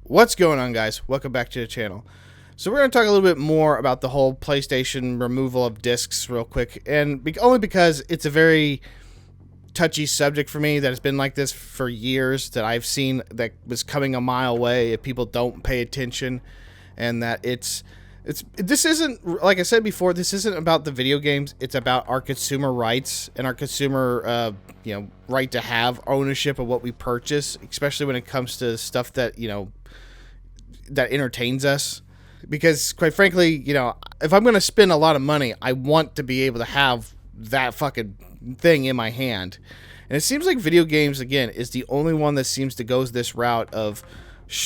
What's going on, guys? Welcome back to the channel. So we're going to talk a little bit more about the whole PlayStation removal of discs real quick, and only because it's a very touchy subject for me that has been like this for years, that I've seen that was coming a mile away if people don't pay attention, and that this isn't, like I said before, this isn't about the video games. It's about our consumer rights and our consumer right to have ownership of what we purchase, especially when it comes to stuff that that entertains us. Because quite frankly, if I'm going to spend a lot of money, I want to be able to have that fucking thing in my hand. And it seems like video games, again, is the only one that seems to go this route of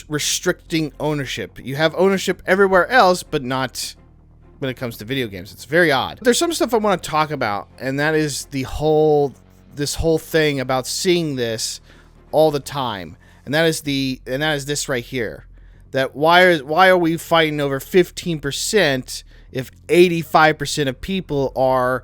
restricting ownership. You have ownership everywhere else, but not when it comes to video games. It's very odd. There's some stuff I want to talk about, and that is this whole thing about seeing this all the time. And that is this right here. That why are we fighting over 15% if 85% of people are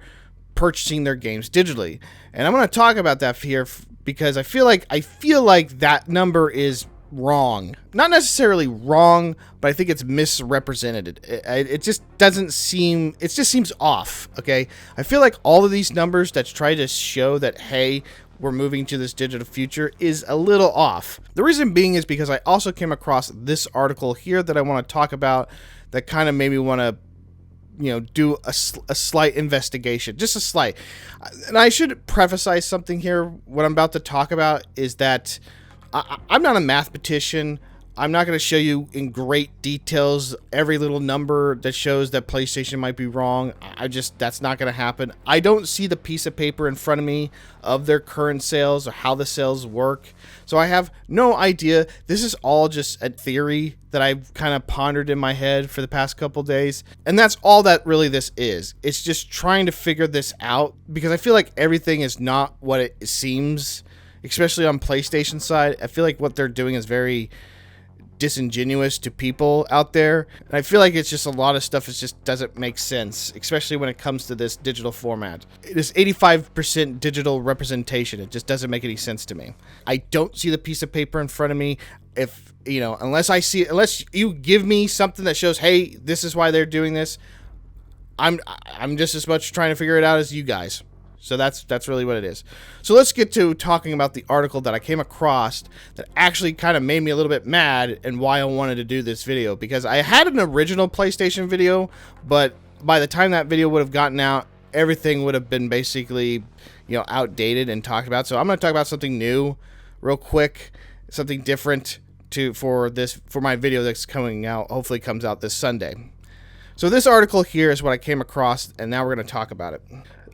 purchasing their games digitally? And I'm going to talk about that here because I feel like that number is wrong. Not necessarily wrong, but I think it's misrepresented. It just seems off. Okay, I feel like all of these numbers that try to show that, hey, we're moving to this digital future is a little off. The reason being is because I also came across this article here that I want to talk about that kind of made me want to do a slight investigation, just a slight. And I should preface something here. What I'm about to talk about is that I'm not a mathematician. I'm not going to show you in great details every little number that shows that PlayStation might be wrong. That's not going to happen. I don't see the piece of paper in front of me of their current sales or how the sales work. So I have no idea. This is all just a theory that I've kind of pondered in my head for the past couple days. And that's all that really this is. It's just trying to figure this out because I feel like everything is not what it seems, especially on PlayStation side. I feel like what they're doing is very disingenuous to people out there, and I feel like it's just a lot of stuff just doesn't make sense, especially when it comes to this digital format. It is 85% digital representation. It just doesn't make any sense to me. I don't see the piece of paper in front of me. If unless you give me something that shows, hey, this is why they're doing this, I'm just as much trying to figure it out as you guys. So that's really what it is. So let's get to talking about the article that I came across that actually kind of made me a little bit mad and why I wanted to do this video. Because I had an original PlayStation video, but by the time that video would have gotten out, everything would have been basically, outdated and talked about. So I'm going to talk about something new real quick, something different for my video that's coming out, hopefully comes out this Sunday. So this article here is what I came across, and now we're going to talk about it.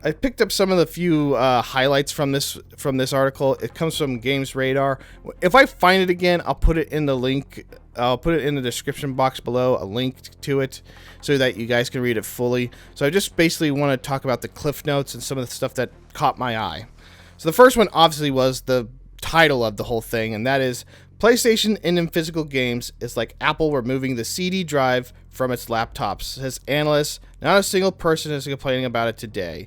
I picked up some of the few highlights from this article. It comes from Games Radar. If I find it again, I'll put it in the link. I'll put it in the description box below, a link to it, so that you guys can read it fully. So I just basically want to talk about the cliff notes and some of the stuff that caught my eye. So the first one obviously was the title of the whole thing, and that is PlayStation in physical games is like Apple removing the CD drive from its laptops, says analysts. Not a single person is complaining about it today.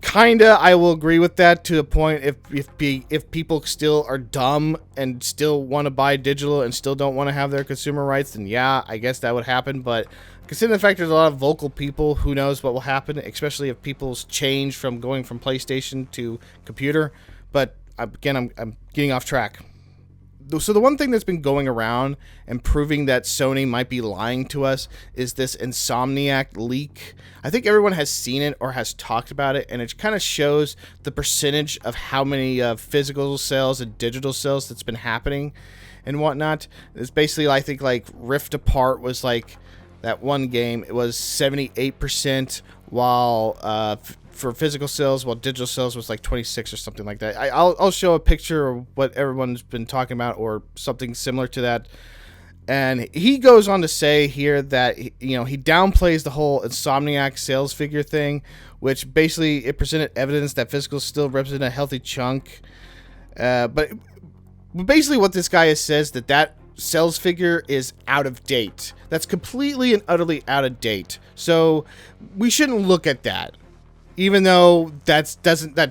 Kinda, I will agree with that to a point. If people still are dumb and still want to buy digital and still don't want to have their consumer rights, then yeah, I guess that would happen. But considering the fact there's a lot of vocal people, who knows what will happen, especially if people's change from going from PlayStation to computer. But again, I'm getting off track. So the one thing that's been going around and proving that Sony might be lying to us is this Insomniac leak. I think everyone has seen it or has talked about it, and it kind of shows the percentage of how many physical sales and digital sales that's been happening and whatnot. It's basically, I think, like Rift Apart was like that one game. It was 78%, while for physical sales, while digital sales was like 26 or something like that. I'll show a picture of what everyone's been talking about or something similar to that. And he goes on to say here that, he downplays the whole Insomniac sales figure thing, which basically it presented evidence that physical still represent a healthy chunk. But basically what this guy says that sales figure is out of date. That's completely and utterly out of date. So we shouldn't look at that. Even though that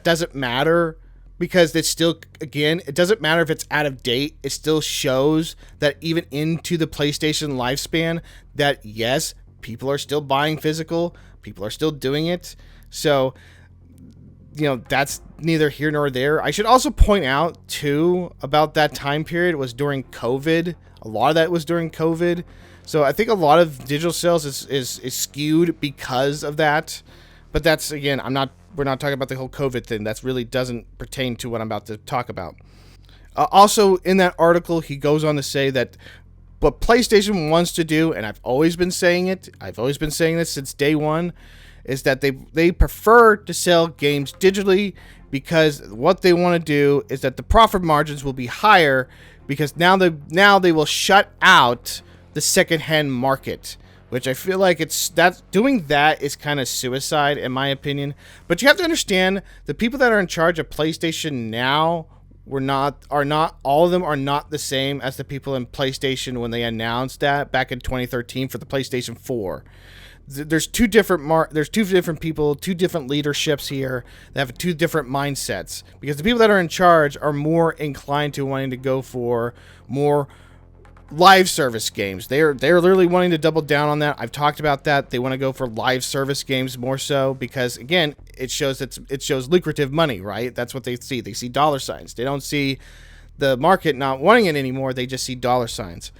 doesn't matter, because it's still, again, it doesn't matter if it's out of date. It still shows that even into the PlayStation lifespan that, yes, people are still buying physical. People are still doing it. So, that's neither here nor there. I should also point out, too, about that time period was during COVID. A lot of that was during COVID. So I think a lot of digital sales is skewed because of that. But that's, again, we're not talking about the whole COVID thing. That really doesn't pertain to what I'm about to talk about. Also, in that article, he goes on to say that what PlayStation wants to do, and I've always been saying this since day one, is that they prefer to sell games digitally, because what they want to do is that the profit margins will be higher, because now they will shut out the secondhand market, which I feel like doing that is kind of suicide in my opinion. But you have to understand, the people that are in charge of PlayStation now are not all of them are not the same as the people in PlayStation when they announced that back in 2013 for the PlayStation 4. There's two different people, two different leaderships here that have two different mindsets, because the people that are in charge are more inclined to wanting to go for more live service games. They're literally wanting to double down on that. I've talked about that. They want to go for live service games more so because, again, it shows lucrative money, right? That's what they see. They see dollar signs. They don't see the market not wanting it anymore. They just see dollar signs.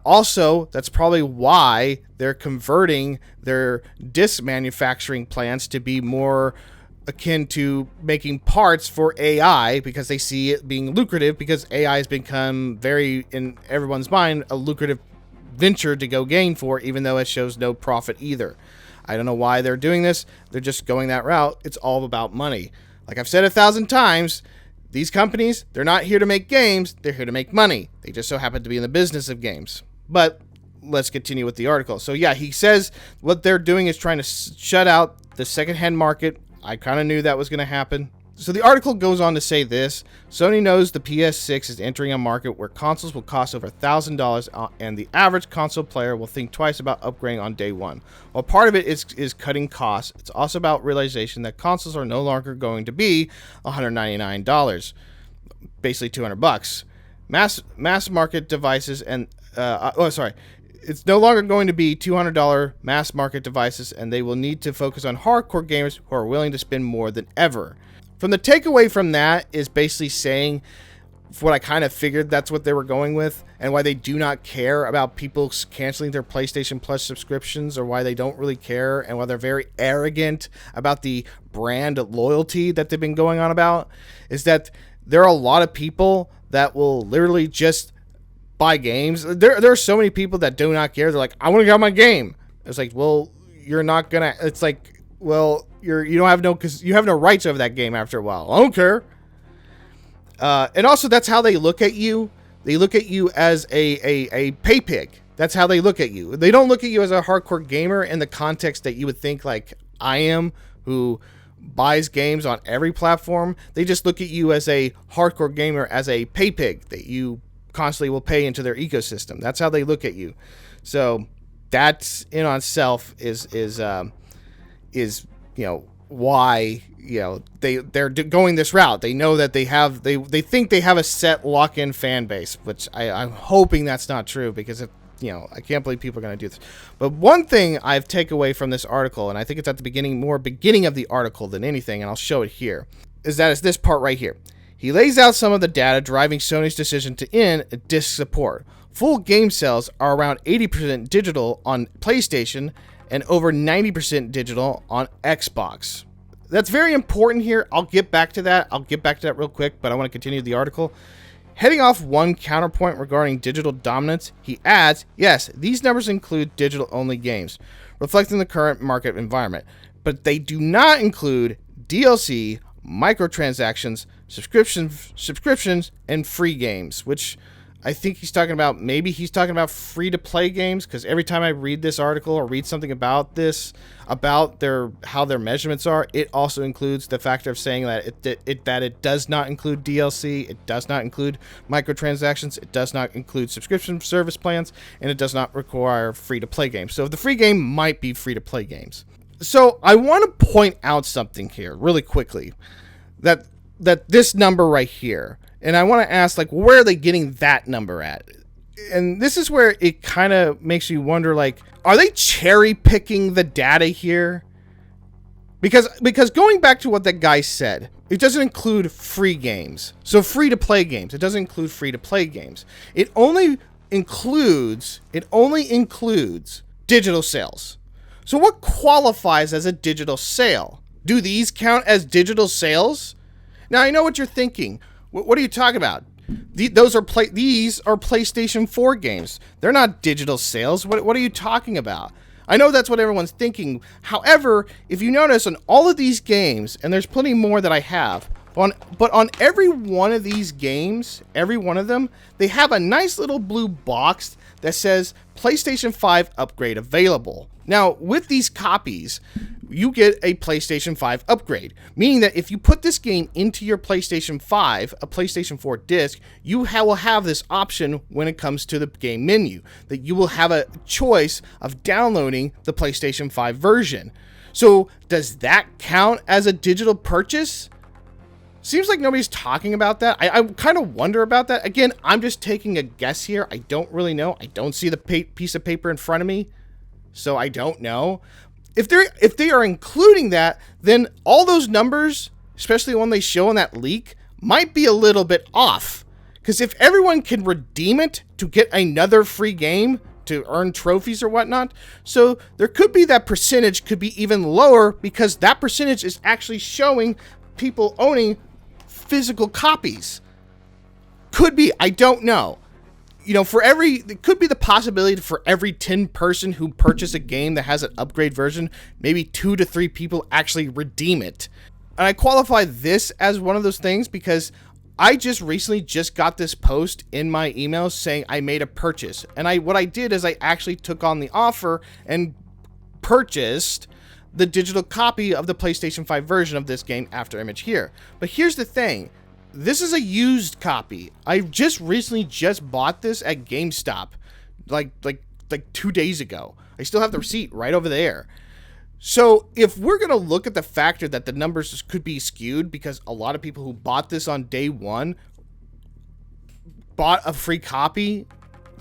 Also, that's probably why they're converting their disc manufacturing plants to be more akin to making parts for AI, because they see it being lucrative, because AI has become very, in everyone's mind, a lucrative venture to go gain for, even though it shows no profit either. I don't know why they're doing this. They're just going that route. It's all about money. Like I've said 1,000 times, these companies, they're not here to make games. They're here to make money. They just so happen to be in the business of games. But let's continue with the article. So yeah, he says what they're doing is trying to shut out the secondhand market. I kind of knew that was going to happen. So the article goes on to say this: Sony knows the PS6 is entering a market where consoles will cost over $1,000, and the average console player will think twice about upgrading on day one. While part of it is cutting costs, it's also about realization that consoles are no longer going to be $199, basically $200. Mass market devices and it's no longer going to be $200 mass market devices, and they will need to focus on hardcore gamers who are willing to spend more than ever. From the takeaway from that is basically saying what I kind of figured that's what they were going with, and why they do not care about people canceling their PlayStation Plus subscriptions, or why they don't really care, and why they're very arrogant about the brand loyalty that they've been going on about, is that there are a lot of people that will literally just buy games. There are so many people that do not care. They're like, I want to get my game. It's like, well, you're not gonna. It's like, well, you don't have because you have no rights over that game after a while. I don't care. And also, that's how they look at you. They look at you as a pay pig. That's how they look at you. They don't look at you as a hardcore gamer in the context that you would think like I am, who buys games on every platform. They just look at you as a hardcore gamer, as a pay pig that you constantly will pay into their ecosystem. That's how they look at you. So that's in on itself is why they're going this route. They know that they think they have a set lock-in fan base, which I'm hoping that's not true, because I can't believe people are going to do this. But one thing I've taken away from this article, and I think it's at the beginning of the article than anything, and I'll show it here, is that it's this part right here. He lays out some of the data driving Sony's decision to end disc support. Full game sales are around 80% digital on PlayStation and over 90% digital on Xbox. That's very important here. I'll get back to that real quick, but I want to continue the article. Heading off one counterpoint regarding digital dominance, he adds, yes, these numbers include digital-only games, reflecting the current market environment, but they do not include DLC, microtransactions, subscriptions, and free games, which I think he's talking about. Maybe he's talking about free-to-play games, because every time I read this article or read something about this, about how their measurements are, it also includes the factor of saying that it does not include DLC, it does not include microtransactions, it does not include subscription service plans, and it does not require free-to-play games. So the free game might be free-to-play games. So I want to point out something here really quickly, that that this number right here. And I want to ask, like, where are they getting that number at? And this is where it kind of makes you wonder, like, are they cherry picking the data here? Because going back to what that guy said, it doesn't include free games. So free to play games. It doesn't include free to play games. It only includes digital sales. So what qualifies as a digital sale? Do these count as digital sales? Now I know what you're thinking. What are you talking about? These are PlayStation 4 games. They're not digital sales. What are you talking about? I know that's what everyone's thinking. However, if you notice on all of these games, and there's plenty more that I have, but on every one of these games, every one of them, they have a nice little blue box that says PlayStation 5 upgrade available. Now, with these copies, you get a PlayStation 5 upgrade, meaning that if you put this game into your PlayStation 5, a PlayStation 4 disc, you will have this option when it comes to the game menu, that you will have a choice of downloading the PlayStation 5 version. So does that count as a digital purchase? Seems like nobody's talking about that. I kind of wonder about that. Again, I'm just taking a guess here. I don't really know. I don't see the piece of paper in front of me, so I don't know. If they are including that, then all those numbers, especially when they show in that leak, might be a little bit off. Because if everyone can redeem it to get another free game to earn trophies or whatnot, so there could be that percentage could be even lower, because that percentage is actually showing people owning physical copies. Could be, I don't know. You know, it could be the possibility for every 10 person who purchase a game that has an upgrade version, maybe 2 to 3 people actually redeem it. And I qualify this as one of those things because I just recently got this post in my email saying I made a purchase. And what I did is I actually took on the offer and purchased the digital copy of the PlayStation 5 version of this game, after image here. But here's the thing. This is a used copy. I just recently bought this at GameStop like 2 days ago. I still have the receipt right over there. So if we're going to look at the factor that the numbers could be skewed because a lot of people who bought this on day one bought a free copy,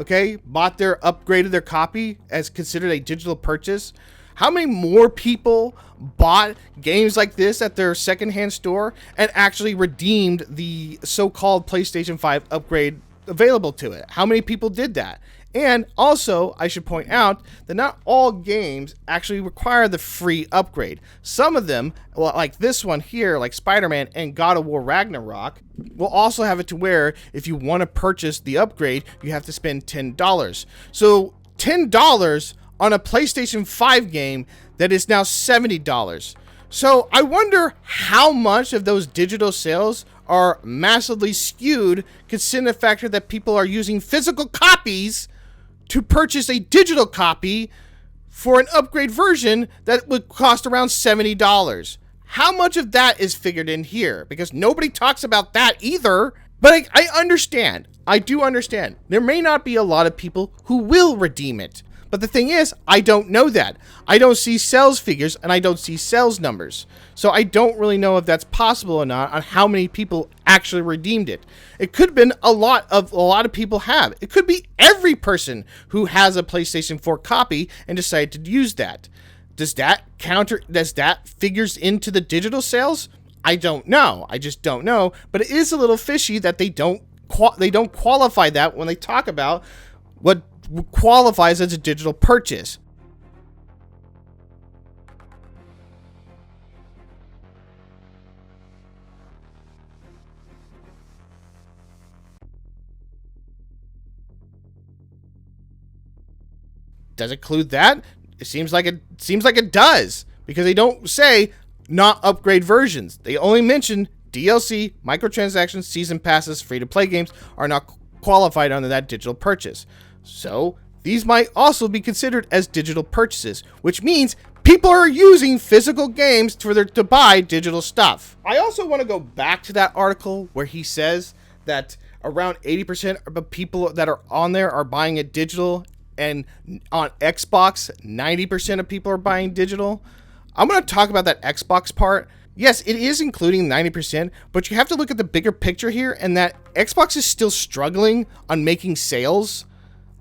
okay? Upgraded their copy as considered a digital purchase. How many more people bought games like this at their secondhand store and actually redeemed the so-called PlayStation 5 upgrade available to it? How many people did that? And also, I should point out that not all games actually require the free upgrade. Some of them, well, like this one here, like Spider-Man and God of War Ragnarok, will also have it to where if you want to purchase the upgrade, you have to spend $10. So $10 on a PlayStation 5 game that is now $70. So I wonder how much of those digital sales are massively skewed, considering the factor that people are using physical copies to purchase a digital copy for an upgrade version that would cost around $70. How much of that is figured in here? Because nobody talks about that either. But I understand. I do understand. There may not be a lot of people who will redeem it. But the thing is, I don't know that. I don't see sales figures and I don't see sales numbers. So I don't really know if that's possible or not on how many people actually redeemed it. It could have been a lot of people have. It could be every person who has a PlayStation 4 copy and decided to use that. Does that figures into the digital sales? I don't know. I just don't know. But it is a little fishy that they don't qualify that when they talk about what qualifies as a digital purchase. Does it include that? It seems like it does, because they don't say not upgrade versions. They only mention DLC, microtransactions, season passes, free-to-play games are not qualified under that digital purchase. So these might also be considered as digital purchases, which means people are using physical games to buy digital stuff. I also want to go back to that article where he says that around 80% of people that are on there are buying it digital, and on Xbox, 90% of people are buying digital. I'm going to talk about that Xbox part Yes, it is including 90%, but you have to look at the bigger picture here, and that Xbox is still struggling on making sales,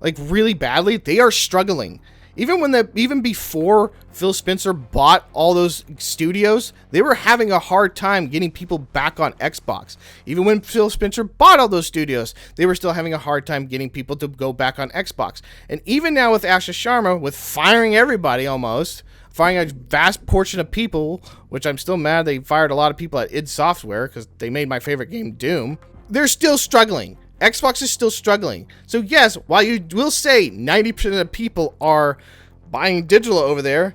like really badly. They are struggling. Even before Phil Spencer bought all those studios, they were having a hard time getting people back on Xbox. Even when Phil Spencer bought all those studios, they were still having a hard time getting people to go back on Xbox. And even now with Asha Sharma, with firing everybody almost, firing a vast portion of people, which I'm still mad they fired a lot of people at id Software because they made my favorite game, Doom, they're still struggling. Xbox is still struggling. So yes, while you will say 90% of people are buying digital over there,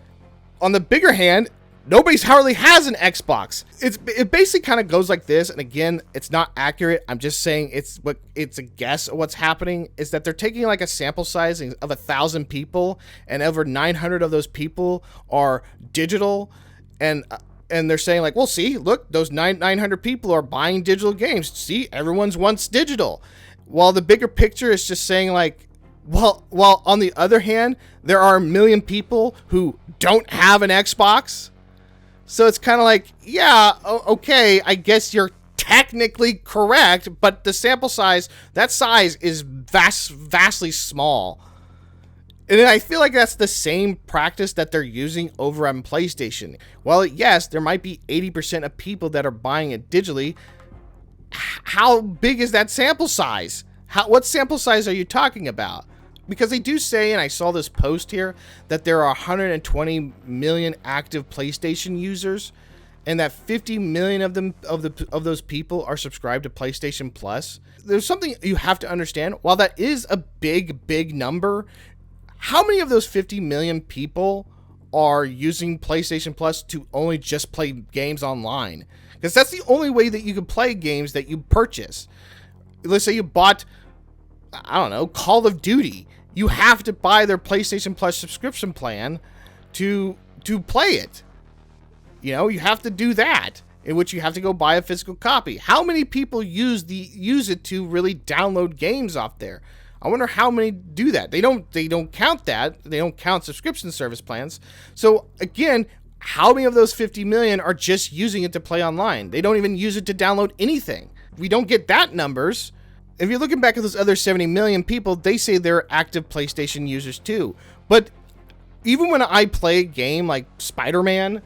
on the bigger hand, nobody hardly has an Xbox. It basically kind of goes like this, and again, it's not accurate. I'm just saying it's a guess of what's happening, is that they're taking like a sample size of 1,000 people, and over 900 of those people are digital, and they're saying like, well, see, look, those 900 people are buying digital games. See, everyone's wants digital. While the bigger picture is just saying like, well, on the other hand, there are 1 million people who don't have an Xbox. So it's kind of like, yeah, okay, I guess you're technically correct, but the sample size, that size is vastly small. And I feel like that's the same practice that they're using over on PlayStation. While yes, there might be 80% of people that are buying it digitally, how big is that sample size? What sample size are you talking about? Because they do say, and I saw this post here, that there are 120 million active PlayStation users, and that 50 million of those people are subscribed to PlayStation Plus. There's something you have to understand. While that is a big number, how many of those 50 million people are using PlayStation Plus to only just play games online? Because that's the only way that you can play games that you purchase. Let's say you bought, I don't know, Call of Duty. You have to buy their PlayStation Plus subscription plan to play it. You know, you have to do that, in which you have to go buy a physical copy. How many people use it to really download games off there? I wonder how many do that. They don't count that. They don't count subscription service plans. So again, how many of those 50 million are just using it to play online? They don't even use it to download anything. We don't get that numbers. If you're looking back at those other 70 million people, they say they're active PlayStation users too. But even when I play a game like Spider-Man,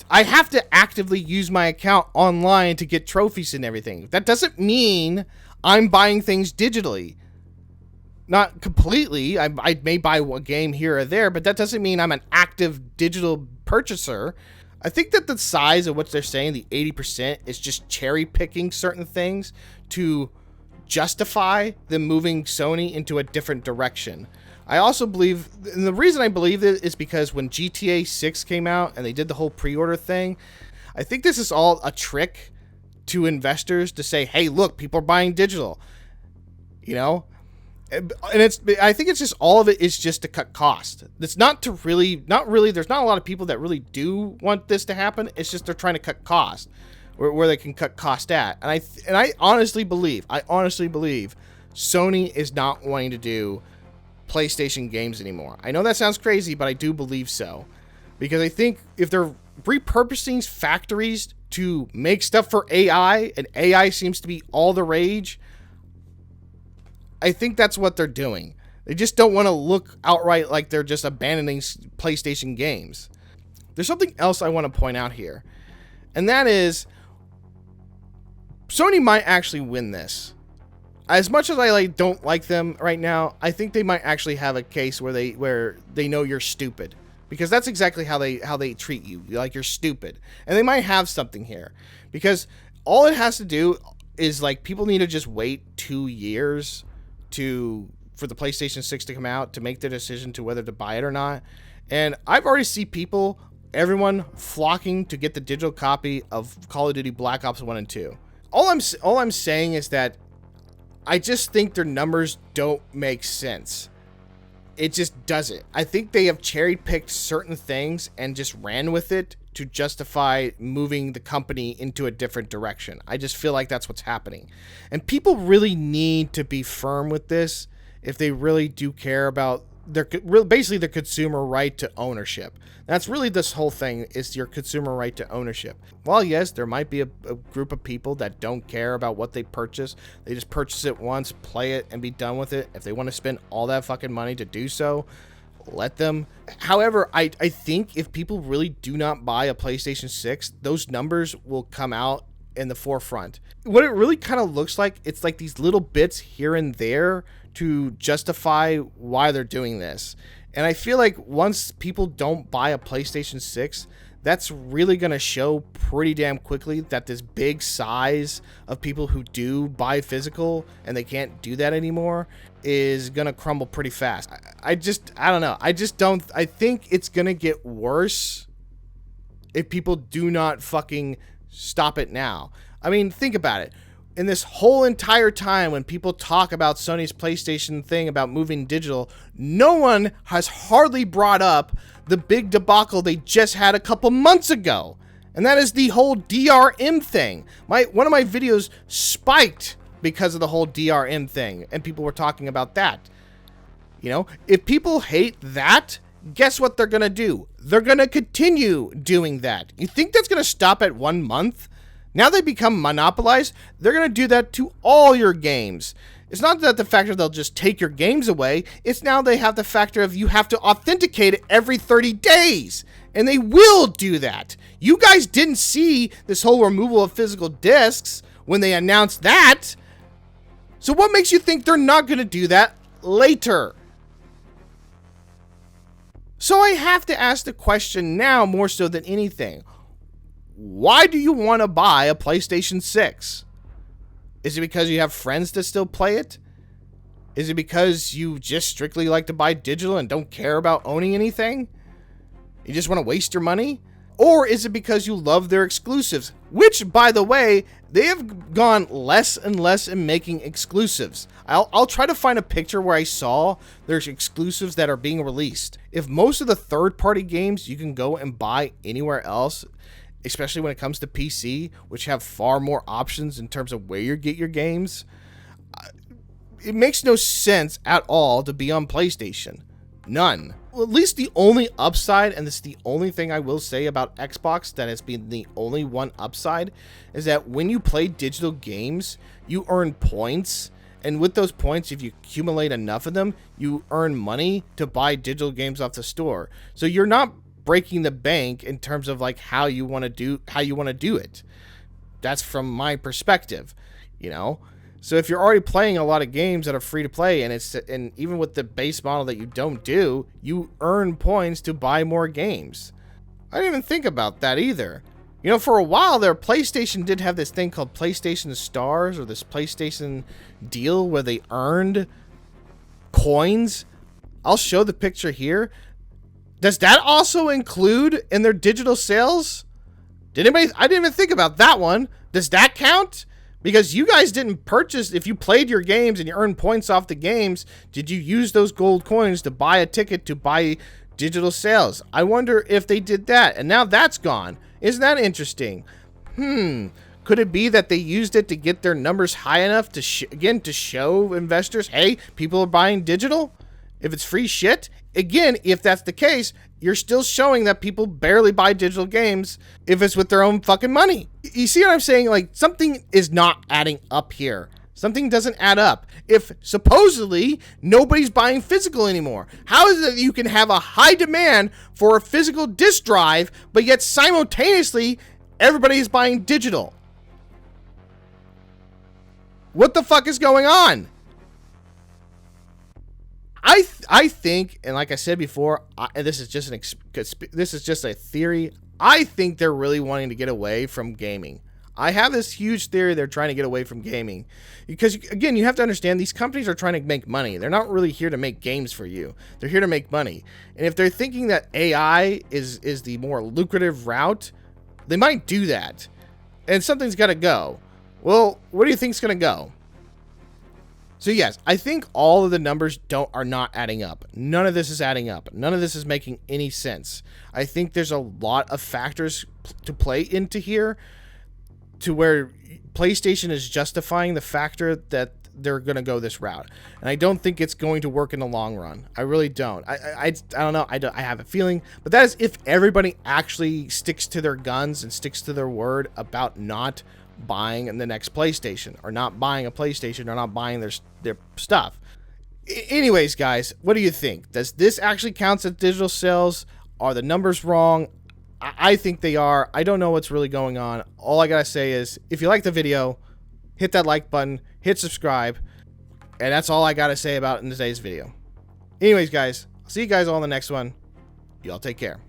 I have to actively use my account online to get trophies and everything. That doesn't mean I'm buying things digitally. Not completely. I may buy a game here or there, but that doesn't mean I'm an active digital purchaser. I think that the size of what they're saying, the 80%, is just cherry picking certain things to justify them moving Sony into a different direction. I also believe, and the reason I believe it is because when GTA 6 came out and they did the whole pre-order thing, I think this is all a trick to investors to say, hey, look, people are buying digital. You know? And I think it's just, all of it is just to cut cost. It's not really, there's not a lot of people that really do want this to happen. It's just they're trying to cut cost where they can cut cost at. And I honestly believe Sony is not wanting to do PlayStation games anymore. I know that sounds crazy, but I do believe so. Because I think if they're repurposing factories to make stuff for AI, and AI seems to be all the rage, I think that's what they're doing. They just don't want to look outright like they're just abandoning PlayStation games. There's something else I want to point out here, and that is Sony might actually win this. As much as I don't like them right now, I think they might actually have a case where they know you're stupid, because that's exactly how they treat you. Like, you're stupid, and they might have something here, because all it has to do is, like, people need to just wait 2 years for the PlayStation 6 to come out to make their decision to whether to buy it or not. And I've already seen everyone flocking to get the digital copy of Call of Duty Black Ops 1 and 2. All I'm saying is that I just think their numbers don't make sense. It just doesn't. I think they have cherry-picked certain things and just ran with it to justify moving the company into a different direction. I just feel like that's what's happening. And people really need to be firm with this if they really do care about basically the consumer right to ownership. That's really this whole thing, is your consumer right to ownership. While yes, there might be a group of people that don't care about what they purchase. They just purchase it once, play it, and be done with it. If they want to spend all that fucking money to do so, let them. However, I think if people really do not buy a PlayStation 6, those numbers will come out in the forefront. What it really kind of looks like, it's like these little bits here and there to justify why they're doing this. And I feel like once people don't buy a PlayStation 6, that's really going to show pretty damn quickly that this big size of people who do buy physical and they can't do that anymore is going to crumble pretty fast. I don't know. I think it's going to get worse if people do not fucking stop it now. I mean, think about it. In this whole entire time when people talk about Sony's PlayStation thing about moving digital, no one has hardly brought up the big debacle they just had a couple months ago. And that is the whole DRM thing. One of my videos spiked because of the whole DRM thing, and people were talking about that. You know, if people hate that, guess what they're going to do? They're going to continue doing that. You think that's going to stop at 1 month? Now they become monopolized, they're going to do that to all your games. It's not that the factor they'll just take your games away. It's now they have the factor of you have to authenticate it every 30 days. And they will do that. You guys didn't see this whole removal of physical discs when they announced that. So what makes you think they're not going to do that later? So I have to ask the question now more so than anything. Why do you want to buy a PlayStation 6? Is it because you have friends that still play it? Is it because you just strictly like to buy digital and don't care about owning anything? You just want to waste your money? Or is it because you love their exclusives? Which, by the way, they have gone less and less in making exclusives. I'll try to find a picture where I saw there's exclusives that are being released. If most of the third-party games you can go and buy anywhere else, especially when it comes to PC, which have far more options in terms of where you get your games, it makes no sense at all to be on PlayStation. None. Well, at least the only upside, and this is the only thing I will say about Xbox that has been the only one upside, is that when you play digital games, you earn points, and with those points, if you accumulate enough of them, you earn money to buy digital games off the store. So you're not breaking the bank in terms of like how you want to do it. That's from my perspective, you know. So if you're already playing a lot of games that are free to play, and even with the base model that you don't do, you earn points to buy more games. I didn't even think about that either. You know, for a while there, PlayStation did have this thing called PlayStation Stars, or this PlayStation deal where they earned coins. I'll show the picture here. Does that also include in their digital sales? I didn't even think about that one. Does that count? Because you guys didn't purchase, if you played your games and you earned points off the games, did you use those gold coins to buy a ticket to buy digital sales? I wonder if they did that, and now that's gone. Isn't that interesting? Could it be that they used it to get their numbers high enough to show investors, hey, people are buying digital? If it's free shit? Again, if that's the case, you're still showing that people barely buy digital games if it's with their own fucking money. You see what I'm saying? Like, something is not adding up here. Something doesn't add up. If supposedly nobody's buying physical anymore, how is it that you can have a high demand for a physical disc drive, but yet simultaneously everybody is buying digital? What the fuck is going on? I think, and like I said before, and this is just a theory. I think they're really wanting to get away from gaming. I have this huge theory they're trying to get away from gaming, because again, you have to understand these companies are trying to make money. They're not really here to make games for you. They're here to make money. And if they're thinking that AI is the more lucrative route, they might do that. And something's got to go. Well, where do you think's going to go? So yes, I think all of the numbers are not adding up. None of this is adding up. None of this is making any sense. I think there's a lot of factors to play into here to where PlayStation is justifying the factor that they're going to go this route. And I don't think it's going to work in the long run. I really don't. I don't know. I have a feeling. But that is if everybody actually sticks to their guns and sticks to their word about not buying the next PlayStation, or not buying a PlayStation, or not buying their stuff. Anyways, guys, what do you think? Does this actually count as digital sales? Are the numbers wrong? I think they are. I don't know what's really going on. All I gotta say is, if you like the video, hit that like button, hit subscribe, and that's all I gotta say about it in today's video. Anyways, guys, I'll see you guys all in the next one. Y'all take care.